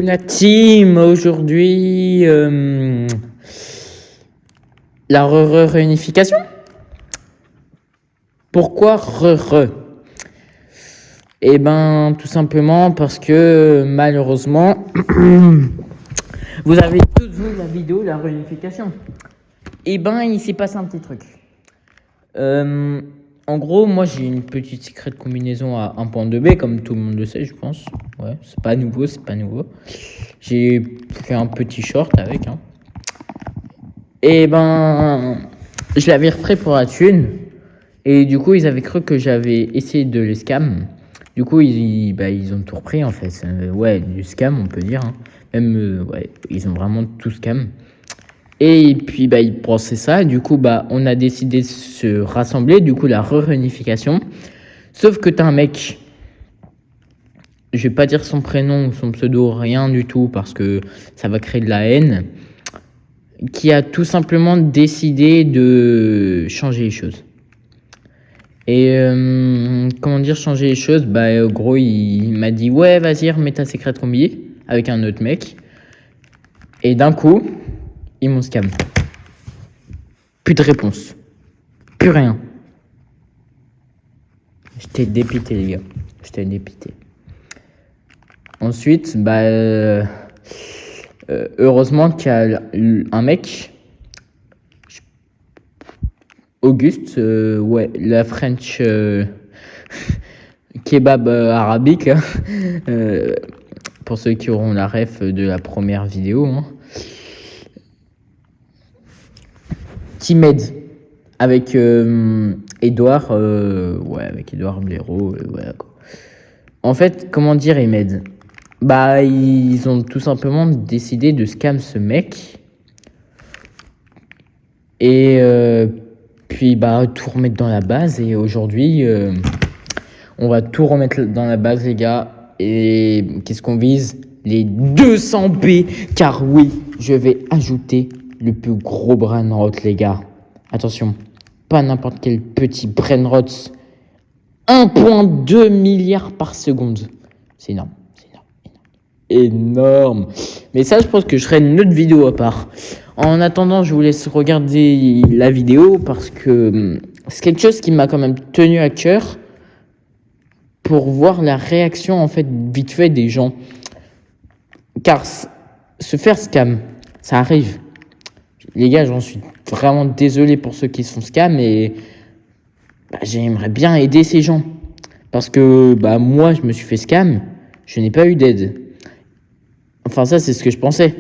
la team, aujourd'hui, la réunification. Pourquoi re? Eh ben, tout simplement parce que malheureusement, vous avez tous vu la vidéo de la réunification. Eh ben, il s'est passé un petit truc. En gros, moi j'ai une petite secret combinaison à 1.2b, comme tout le monde le sait, je pense. Ouais, c'est pas nouveau. J'ai fait un petit short avec. Et ben, je l'avais refait pour la thune. Et du coup, ils avaient cru que j'avais essayé de les scam. Du coup, ils ont tout repris en fait. Ouais, du scam, on peut dire. Même, ouais, ils ont vraiment tout scam. Et puis, ils pensaient ça. Du coup, on a décidé de se rassembler. Du coup, la réunification. Sauf que t'as un mec, je vais pas dire son prénom ou son pseudo, rien du tout, parce que ça va créer de la haine, qui a tout simplement décidé de changer les choses. Et comment dire changer les choses? Gros, il m'a dit ouais, vas-y, remets ta secret combi avec un autre mec. Et d'un coup, ils m'ont scam. Plus de réponse. Plus rien. J'étais dépité, les gars. J'étais dépité. Ensuite, heureusement qu'il y a un mec, Auguste, ouais, la French kebab arabique, pour ceux qui auront la ref de la première vidéo, qui m'aide avec Edouard, avec Edouard Blaireau, voilà quoi. En fait, comment dire, il m'aide. Ils ont tout simplement décidé de scam ce mec. Et puis tout remettre dans la base. Et aujourd'hui, on va tout remettre dans la base, les gars. Et qu'est-ce qu'on vise? Les 200 B. Car oui, je vais ajouter le plus gros brainrot, les gars. Attention, pas n'importe quel petit brainrot. 1,2 milliard par seconde. C'est énorme. Énorme. Mais ça, je pense que je ferai une autre vidéo à part. En attendant, je vous laisse regarder la vidéo parce que c'est quelque chose qui m'a quand même tenu à cœur pour voir la réaction en fait vite fait des gens. Car se faire scam, ça arrive. Les gars, j'en suis vraiment désolé pour ceux qui se font scam et j'aimerais bien aider ces gens. Parce que moi, je me suis fait scam, je n'ai pas eu d'aide. Enfin, ça, c'est ce que je pensais.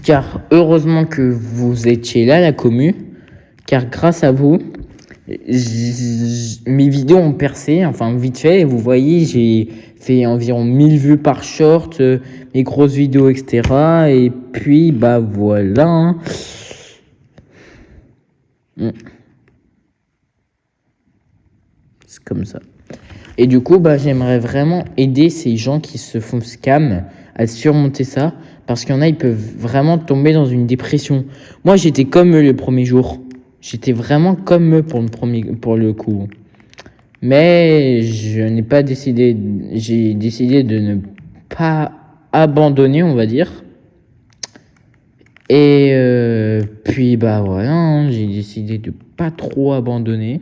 Car heureusement que vous étiez là, la commu. Car grâce à vous, mes vidéos ont percé. Enfin, vite fait. Vous voyez, j'ai fait environ 1000 vues par short. Mes grosses vidéos, etc. Et puis, voilà. C'est comme ça. Et du coup, j'aimerais vraiment aider ces gens qui se font scam à surmonter ça. Parce qu'il y en a, ils peuvent vraiment tomber dans une dépression. Moi, j'étais comme eux le premier jour. J'étais vraiment comme eux pour le coup. Mais je n'ai pas décidé... J'ai décidé de ne pas abandonner, on va dire. Et puis, voilà, j'ai décidé de pas trop abandonner.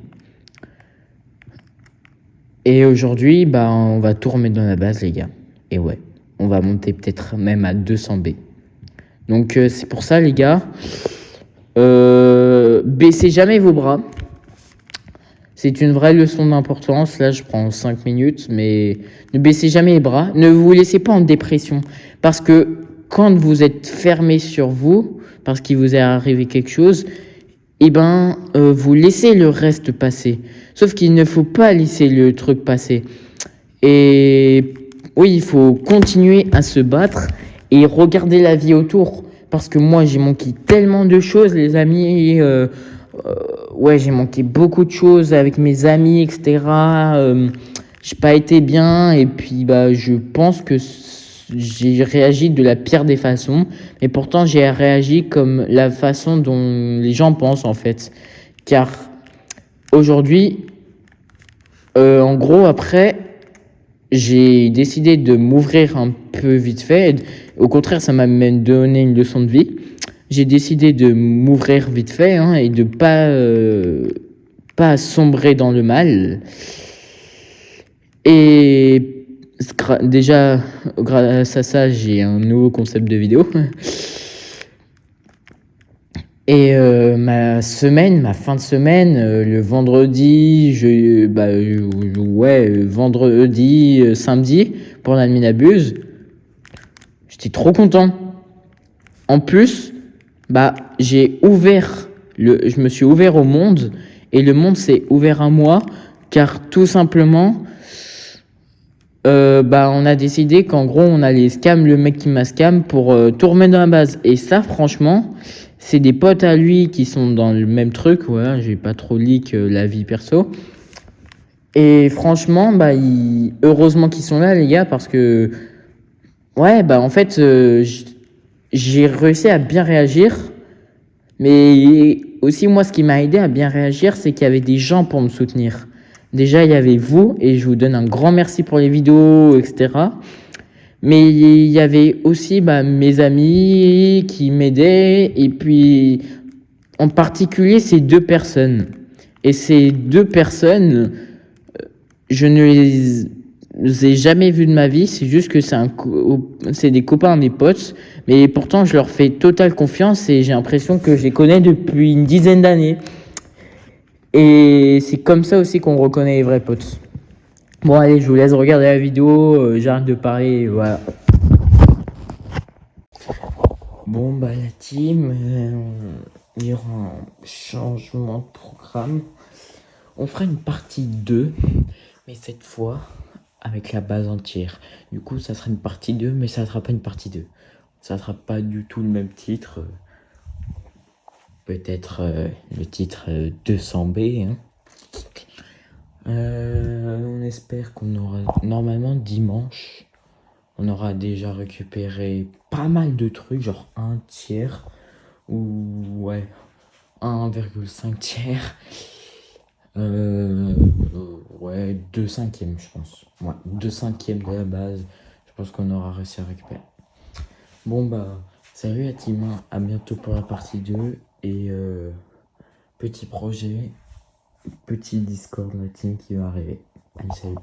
Et aujourd'hui, on va tout remettre dans la base, les gars. Et ouais, on va monter peut-être même à 200 B. Donc, c'est pour ça, les gars. Baissez jamais vos bras. C'est une vraie leçon d'importance. Là, je prends 5 minutes, mais ne baissez jamais les bras. Ne vous laissez pas en dépression. Parce que quand vous êtes fermé sur vous, parce qu'il vous est arrivé quelque chose, vous laissez le reste passer. Sauf qu'il ne faut pas laisser le truc passer. Et oui, il faut continuer à se battre et regarder la vie autour. Parce que moi, j'ai manqué tellement de choses, les amis. J'ai manqué beaucoup de choses avec mes amis, etc. J'ai pas été bien. Et puis, je pense que j'ai réagi de la pire des façons. Mais pourtant, j'ai réagi comme la façon dont les gens pensent, en fait. Car aujourd'hui, en gros, après, j'ai décidé de m'ouvrir un peu vite fait. Au contraire, ça m'a même donné une leçon de vie. J'ai décidé de m'ouvrir vite fait hein, et de pas sombrer dans le mal. Et déjà, grâce à ça, j'ai un nouveau concept de vidéo. Et ma fin de semaine, le vendredi, vendredi, samedi, pour la nuit d'abuse, j'étais trop content. En plus, je me suis ouvert au monde et le monde s'est ouvert à moi car tout simplement, on a décidé qu'en gros, on allait scam le mec qui m'a scam pour tout remettre dans la base. Et ça, franchement, c'est des potes à lui qui sont dans le même truc. Voilà, j'ai pas trop leak la vie perso. Et franchement, heureusement qu'ils sont là, les gars, parce que, en fait, j'ai réussi à bien réagir. Mais aussi, moi, ce qui m'a aidé à bien réagir, c'est qu'il y avait des gens pour me soutenir. Déjà, il y avait vous, et je vous donne un grand merci pour les vidéos, etc. Mais il y avait aussi mes amis qui m'aidaient, et puis en particulier ces deux personnes. Et ces deux personnes, je ne les ai jamais vues de ma vie, c'est juste que c'est des copains à mes potes, mais pourtant je leur fais totale confiance et j'ai l'impression que je les connais depuis une dizaine d'années. Et c'est comme ça aussi qu'on reconnaît les vrais potes. Bon allez, je vous laisse regarder la vidéo, j'arrête de parler, voilà. Bon la team, il y aura un changement de programme. On fera une partie 2, mais cette fois avec la base entière. Du coup ça sera une partie 2, mais ça sera pas une partie 2. Ça sera pas du tout le même titre. Peut-être le titre 200B. Hein. On espère qu'on aura normalement dimanche. On aura déjà récupéré pas mal de trucs, genre un tiers ou 1,5 tiers. 2 cinquièmes je pense. 2 cinquièmes de la base. Je pense qu'on aura réussi à récupérer. Bon salut à team, à bientôt pour la partie 2 et petit projet, petit Discord la team qui va arriver. Allez salut.